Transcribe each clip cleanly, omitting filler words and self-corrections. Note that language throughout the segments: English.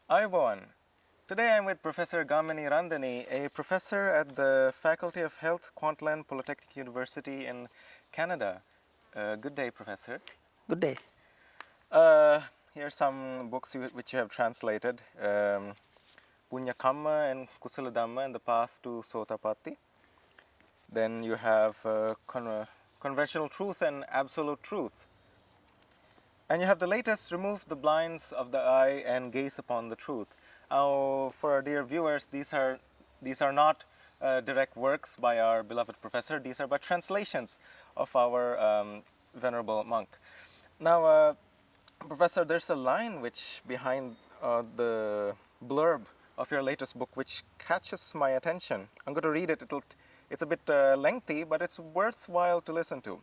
Ayubowan. Today I'm with Professor Gamini Randani, a professor at the Faculty of Health, Kwantlen Polytechnic University in Canada. Good day, Professor. Good day. Here are some books which you have translated. Punya Kamma and Kusala Dhamma and the Path to Sotapatti. Then you have Conventional Truth and Absolute Truth. And you have the latest, Remove the Blinds of the Eye and Gaze upon the Truth. Now, for our dear viewers, these are not direct works by our beloved professor. These are but translations of our venerable monk. Now, Professor, there's a line which behind the blurb of your latest book which catches my attention. I'm going to read it. It's a bit lengthy, but it's worthwhile to listen to.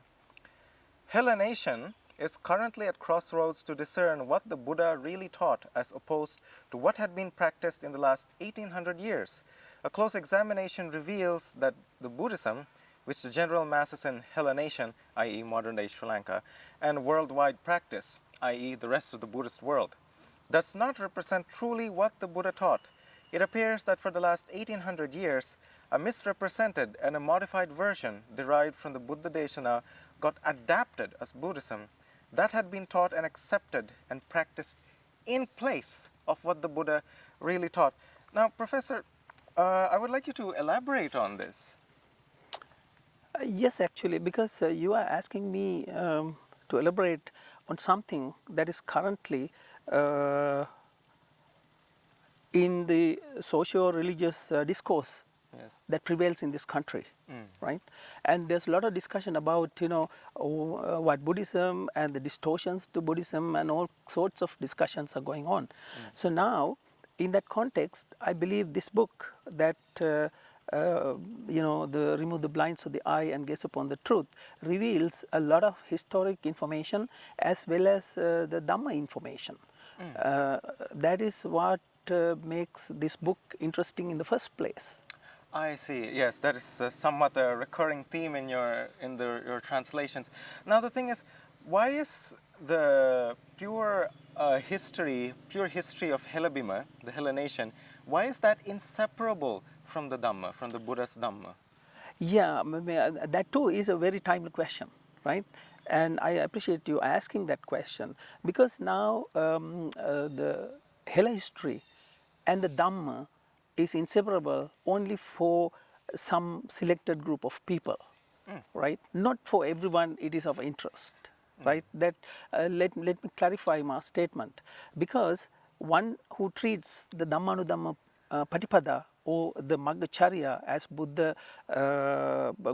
Hellenation is currently at crossroads to discern what the Buddha really taught as opposed to what had been practiced in the last 1800 years. A close examination reveals that the Buddhism, which the general masses in Hellenation, i.e. modern-day Sri Lanka, and worldwide practice, i.e. the rest of the Buddhist world, does not represent truly what the Buddha taught. It appears that for the last 1800 years, a misrepresented and a modified version derived from the Buddha Desana got adapted as Buddhism that had been taught and accepted and practiced in place of what the Buddha really taught. Now, Professor, I would like you to elaborate on this. Yes, actually, because you are asking me to elaborate on something that is currently in the socio-religious discourse that prevails in this country, right? And there's a lot of discussion about, what Buddhism and the distortions to Buddhism and all sorts of discussions are going on. So now, in that context, I believe this book that, the Remove the Blinds of the Eye and Gaze upon the Truth reveals a lot of historic information as well as the Dhamma information. That is what makes this book interesting in the first place. I see. Yes, that is somewhat a recurring theme in your translations. Now the thing is, why is the pure history of Helabima, the Hellenation, why is that inseparable from the Dhamma, from the Buddha's Dhamma? Yeah, that too is a very timely question, right? And I appreciate you asking that question because now the Hella history and the Dhamma is inseparable only for some selected group of people, right? Not for everyone it is of interest, right? That let me clarify my statement, because one who treats the Dhammanudhamma Patipada or the Maggacharya as Buddha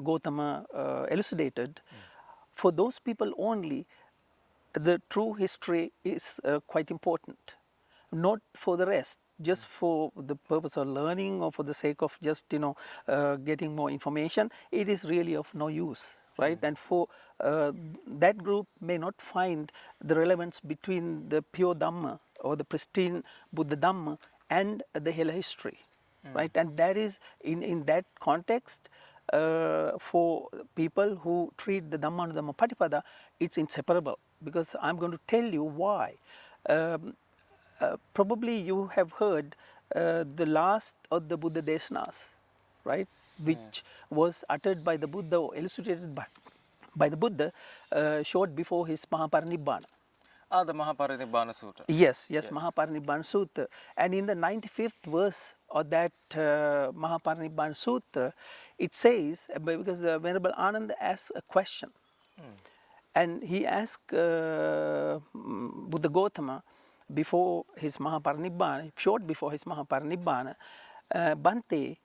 Gautama elucidated, for those people only the true history is quite important, not for the rest. Just for the purpose of learning or for the sake of just getting more information, it is really of no use, right? And for that group may not find the relevance between the pure Dhamma or the pristine Buddha Dhamma and the Hela history, right? And that is in that context, for people who treat the Dhammanudhamma Patipada, it's inseparable, because I'm going to tell you why. Probably you have heard the last of the Buddha Desanas, right? Which was uttered by the Buddha or elucidated by the Buddha short before his Maha Parinibbana. The Maha Parinibbana Sutta. Yes, Maha Parinibbana Sutta. And in the 95th verse of that Maha Parinibbana Sutta, it says, because Venerable Ananda asked a question, and he asked Buddha Gautama, before his Mahaparinibbana, short before his Mahaparinibbana, Bhante,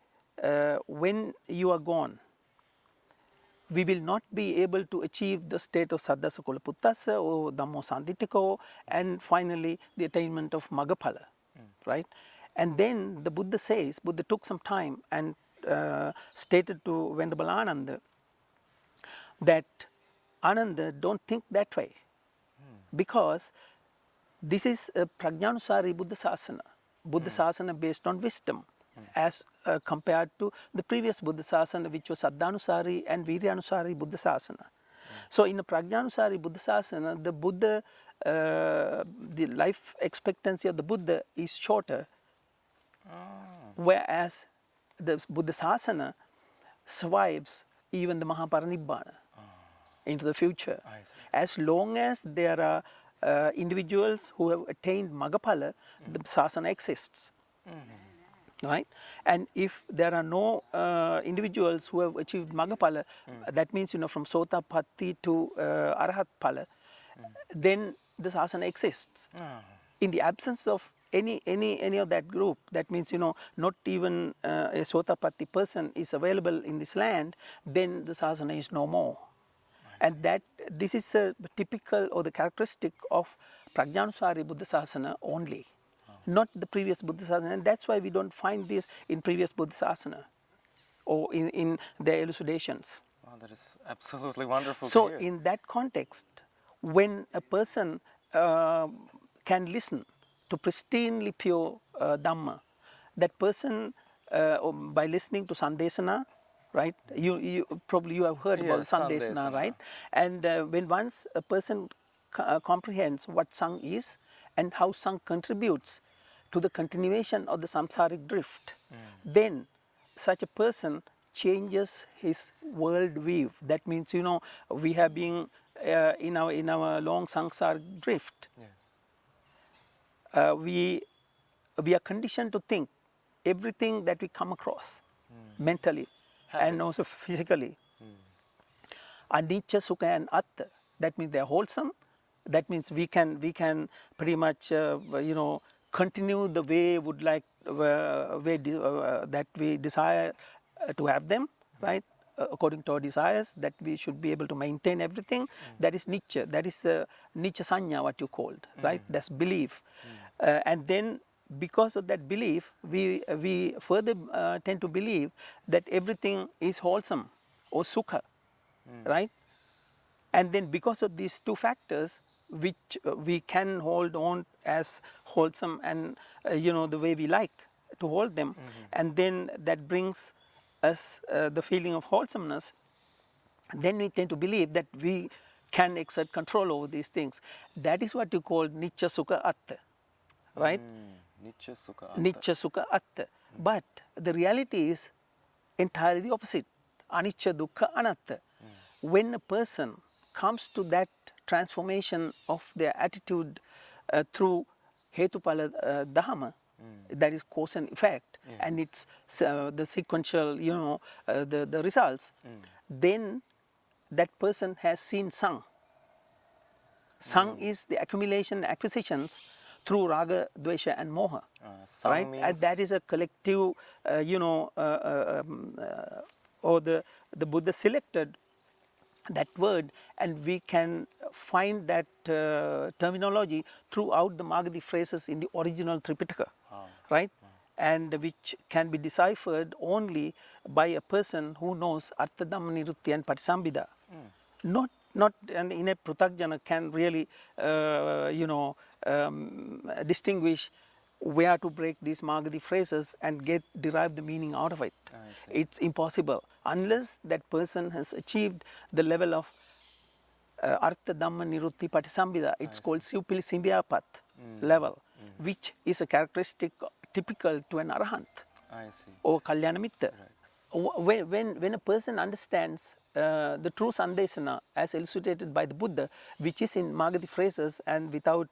when you are gone, we will not be able to achieve the state of Saddhasa Kulaputtasa or Dhammo Sanditiko, and finally the attainment of Magaphala, right? And then the Buddha says, Buddha took some time and stated to Venerable Ananda that, Ananda, don't think that way, because this is a Prajnanusari Buddha Sasana, Buddha Sasana based on wisdom, as compared to the previous Buddha Sasana, which was Saddhanusari and Viryanusari Buddha Sasana. So in a Prajnanusari Buddha Sasana, the Buddha the life expectancy of the Buddha is shorter, whereas the Buddha Sasana survives even the Maha Pragn into the future. As long as there are individuals who have attained Magapala, the Sasana exists. Right? And if there are no individuals who have achieved Magapala, that means, from Sotapatti to Arahat Pala, then the Sasana exists. In the absence of any of that group, that means, not even a Sotapatti person is available in this land, then the Sasana is no more. And this is a typical or the characteristic of Prajnanusari Buddha Sasana only, not the previous Buddha Sasana. And that's why we don't find this in previous Buddha Sasana or in their elucidations. Oh, that is absolutely wonderful So to hear. in that context, when a person can listen to pristinely pure Dhamma, that person, by listening to Sandesana, right? You probably have heard about Sandesana, right? And when once a person comprehends what Sang is and how Sang contributes to the continuation of the samsaric drift, then such a person changes his world view. That means, we have been in our long samsaric drift. We are conditioned to think everything that we come across mentally and also physically. Anicca, Sukha and Artha, that means they are wholesome. That means we can pretty much continue the way would like that we desire to have them, right? According to our desires, that we should be able to maintain everything. That is Nicca. That is Nicca Sanya, what you called, right? That's belief. And then because of that belief, we further tend to believe that everything is wholesome or sukha, right? And then because of these two factors, which we can hold on as wholesome and the way we like to hold them, and then that brings us the feeling of wholesomeness, then we tend to believe that we can exert control over these things. That is what you call Nicca Sukha Artha, right? Nicca Sukha Artha. Nicca Sukha Artha. But the reality is entirely the opposite. Anicca Dukkha Anatta. When a person comes to that transformation of their attitude through Hetupala Dhamma, that is cause and effect, and it's the sequential, the results, then that person has seen Sang. Sang is the accumulation, acquisitions through Raga, Dvesha and Moha, right? And that is a collective, or the Buddha selected that word, and we can find that terminology throughout the Magadhi phrases in the original Tripitaka, right? And which can be deciphered only by a person who knows artha, dhamma, nirutthi and patisambhidha. Not and in a pruthakjana can really distinguish where to break these Magadhi phrases and derive the meaning out of it. It's impossible unless that person has achieved the level of artha, dhamma, nirutthi, patisambhidha. It's called pilisimbiya level, which is a characteristic typical to an Arahanth or Kalyana Mitta. When a person understands the true Sandesana as elucidated by the Buddha, which is in Magadhi phrases, and without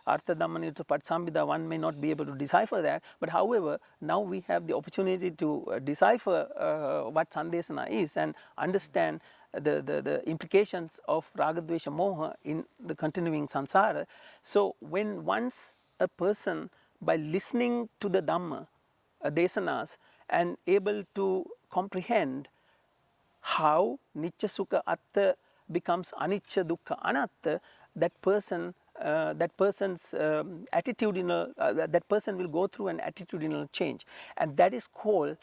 Artha, Dhamma, Nirutthi, Patisambhidha, one may not be able to decipher that. But however, now we have the opportunity to decipher what Sandesana is and understand the implications of Raga, Dvesha, Moha in the continuing samsara. So when once a person, by listening to the Dhamma, desanas, and able to comprehend how Nicca Sukha Artha becomes Anicca Dukkha Anatta, that person's attitudinal, that person will go through an attitudinal change, and that is called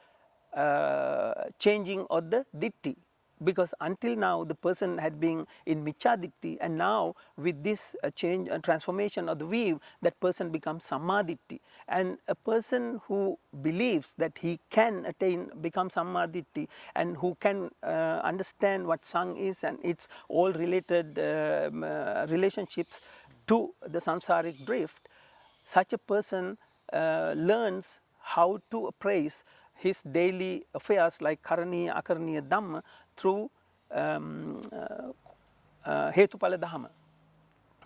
changing of the ditti. Because until now the person had been in Miccha Ditti, and now with this change and transformation of the view, that person becomes Samma Ditti. And a person who believes that he can become Samma Ditti, and who can understand what Sang is and its all related relationships to the samsaric drift, such a person learns how to appraise his daily affairs like karaniya, akaraniya dhamma through hetupala dhamma.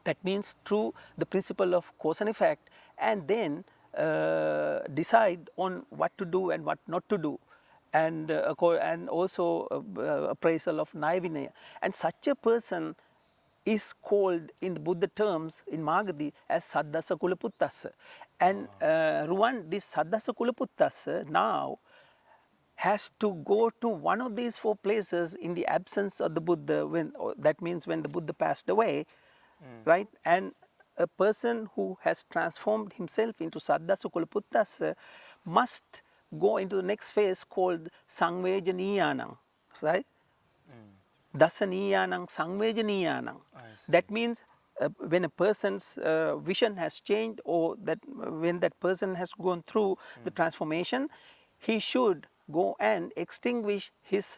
That means through the principle of cause and effect, and then decide on what to do and what not to do, and also appraisal of Naya Vinaya. And such a person is called in the Buddha terms in Magadhi as Saddasa Kulaputtassa. And Ruwan, this Saddasa Kulaputtassa now has to go to one of these four places in the absence of the Buddha, that means when the Buddha passed away, right? And a person who has transformed himself into Saddasa Kulaputtassa must go into the next phase called Sangvejaniyanam, right? Dasaniyanam, Sangvejaniyanam. That means when a person's vision has changed, or that when that person has gone through the transformation, he should go and extinguish his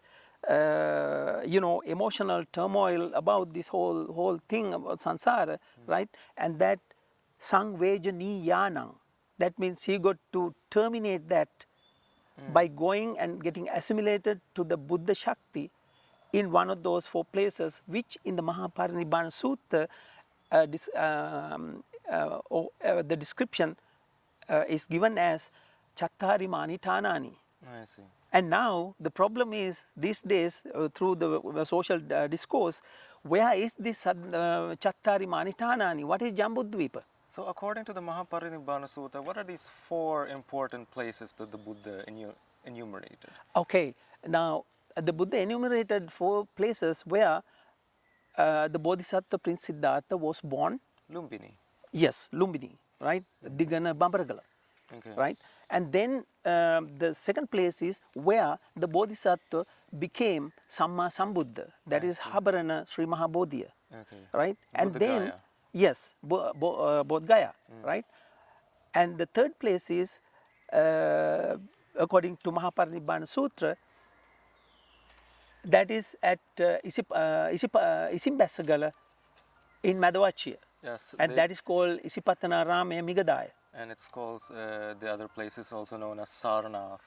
emotional turmoil about this whole thing about samsara, right? And that Sangvejaniyanam, that means he got to terminate that by going and getting assimilated to the Buddha Shakti in one of those four places, which in the Maha Pragn Sutta, the description is given as Chattari Manitanani. I see. And now the problem is these days through the social discourse, where is this Chattari Manitanani? What is Jambudvipa? So according to the Maha Pragn Sutta, what are these four important places that the Buddha enumerated? Okay, now the Buddha enumerated four places where the Bodhisattva Prince Siddhartha was born. Lumbini. Yes, Lumbini, right? Digana Bambaragala, Okay. right? And then the second place is where the Bodhisattva became Samma Sambuddha, that is Habarana Sri Mahabodhiya, Okay. right? And then, Bodhgaya. yes, Bodhgaya, right? And the third place is, according to Maha Pragn Sutra, that is at Isimbasagala in Madhavachiya. Yes. And that is called Isipatana Ramaya Migadaya. And it's called, the other place is also known as Sarnath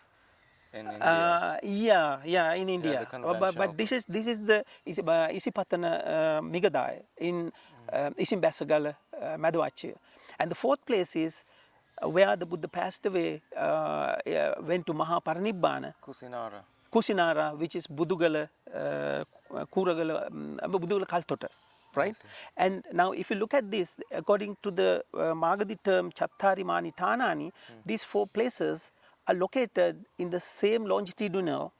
in India. In India. the But conventional this is the Isipatana Migadaya in Isimbasagala, Madhavachiya. And the fourth place is where the Buddha passed away, went to Maha Parinibbana. Kusinara, which is Budugala, Kuragala, Budugala Kaltota, right? And now if you look at this, according to the Magadhi term Chattari Mani Tanani, these four places are located in the same longitudinal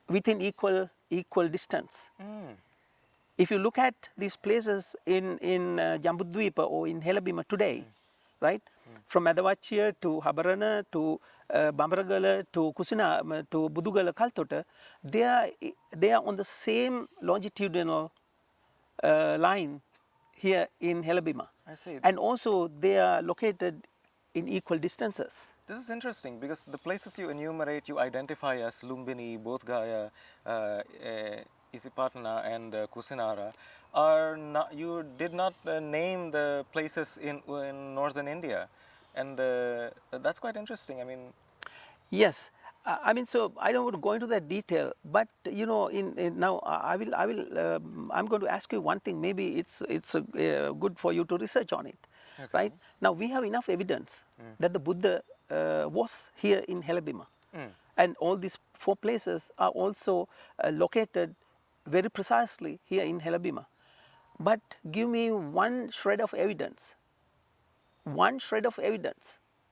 within equal distance. If you look at these places in Jambudvipa or in Helabima today, right? From Madhavachiya to Habarana to Bambaragala to Kusina to Budugala Kaltota, they are on the same longitudinal line here in Helabima. I see. And also they are located in equal distances. This is interesting because the places you enumerate, you identify as Lumbini, Bodhgaya, Isipatana and Kusinara, are not, you did not name the places in northern India, and that's quite interesting. I mean, yes, I mean, so I don't want to go into that detail, but now I'm going to ask you one thing. Maybe it's good for you to research on it, okay. Right? Now we have enough evidence that the Buddha was here in Helabima, and all these four places are also located very precisely here in Helabima. But give me one shred of evidence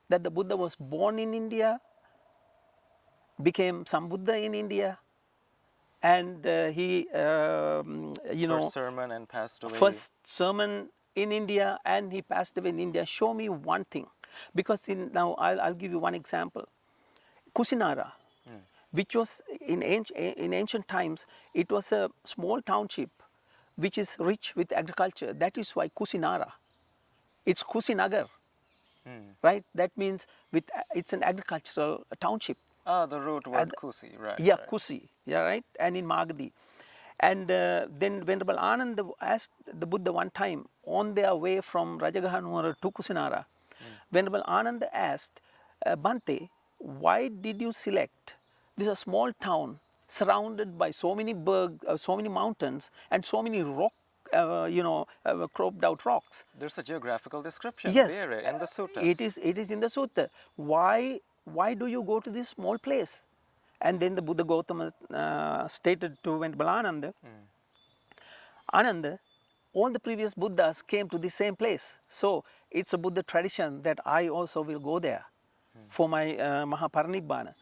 that the Buddha was born in India, became Sambuddha in India, and he, first sermon and passed away. First sermon in India and he passed away in India. Show me one thing. Because now I'll give you one example. Kusinara, which was in ancient times, it was a small township which is rich with agriculture. That is why Kusinara. It's Kusinagar, right? That means it's an agricultural township. Ah, the root word Kusi, right. Yeah, right. Kusi, yeah, right? And in Magadhi. And then Venerable Ananda asked the Buddha one time on their way from Rajagahanuwara to Kusinara. Venerable Ananda asked, Bhante, why did you select this a small town surrounded by so many so many mountains and so many cropped out rocks? There's a geographical description Yes, there in the suttas. it is in the sutta. Why do you go to this small place? And then the Buddha Gautama stated to Venerable Ananda, Ananda, all the previous Buddhas came to the same place. So it's a Buddha tradition that I also will go there for my Maha Parinibbana.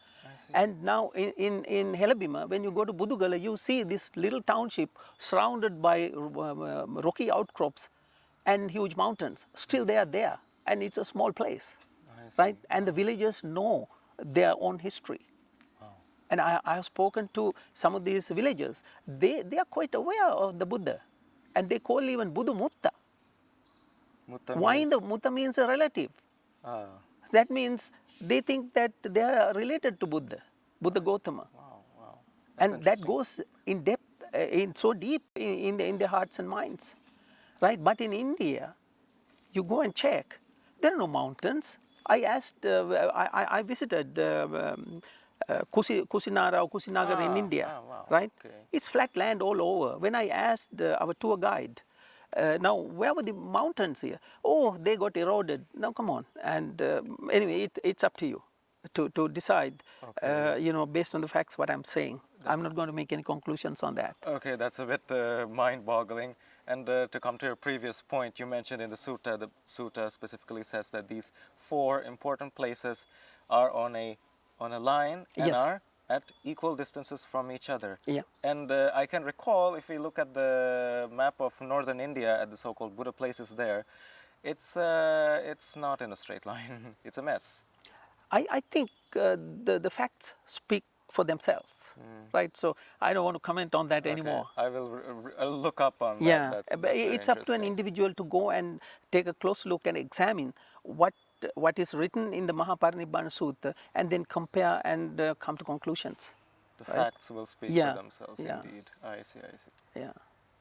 And now in Helabima, when you go to Budugala, you see this little township surrounded by rocky outcrops and huge mountains. Still they are there, and it's a small place, right? And the villagers know their own history. And I have spoken to some of these villagers. They are quite aware of the Buddha, and they call even Buddha Mutta. Why the Mutta means a relative. That means they think that they are related to Buddha, Buddha Gautama. Wow. And that goes in depth, so deep in their hearts and minds, right? But in India, you go and check, there are no mountains. I asked, I visited Kusinara or Kusinagar in India, right? Okay. It's flat land all over. When I asked our tour guide, now where were the mountains here? Oh, they got eroded. Now come on. And anyway, it's up to you to decide, based on the facts what I'm saying. I'm not going to make any conclusions on that. Okay, that's a bit mind-boggling. And to come to your previous point, you mentioned in the sutta specifically says that these 4 important places are on a line and are at equal distances from each other. Yeah. And I can recall, if we look at the map of northern India at the so-called Buddha places there, it's not in a straight line. It's a mess. I think the facts speak for themselves, right? So I don't want to comment on that anymore. I'll look up on that. Yeah, That's it's up to an individual to go and take a close look and examine what is written in the Maha Parinibbana Sutta, and then compare and come to conclusions. The facts will speak for themselves, indeed. I see. Yeah.